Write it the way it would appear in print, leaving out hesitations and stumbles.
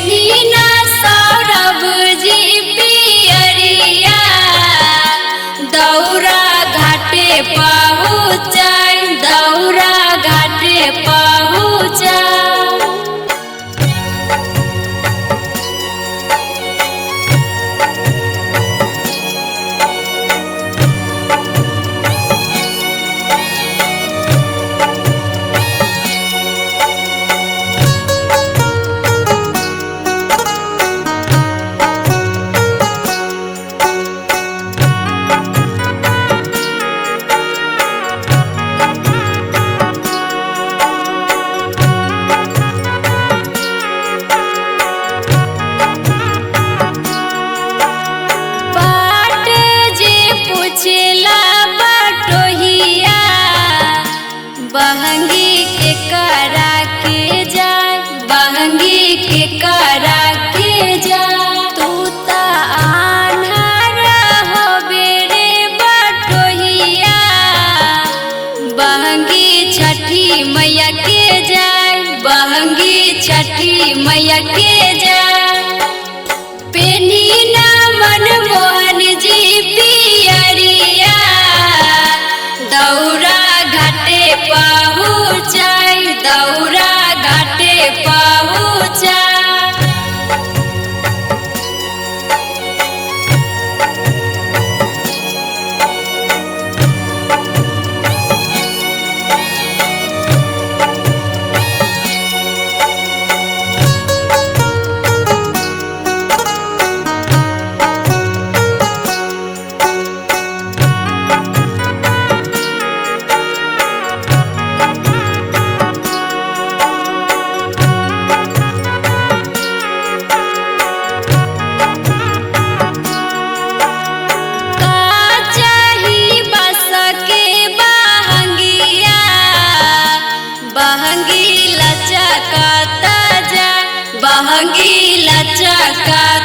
पेनीना सौरभ जी पियरिया दौरा घाटे पहुँचाई दौरा घाटे पहुँचा। बहंगी के करा के जाए बहंगी के करा के जा तू ता आन्हर हो बेरे बटोहिया बहंगी छठी मैया के जाए बहंगी छठी मैया के जाए। पेनीना मनमोहन जी पियरिया दौरा घाटे पहुँचाई दौरा घाटे पहुँचा। बहंगी लचकाता जा बहंगी लचकाता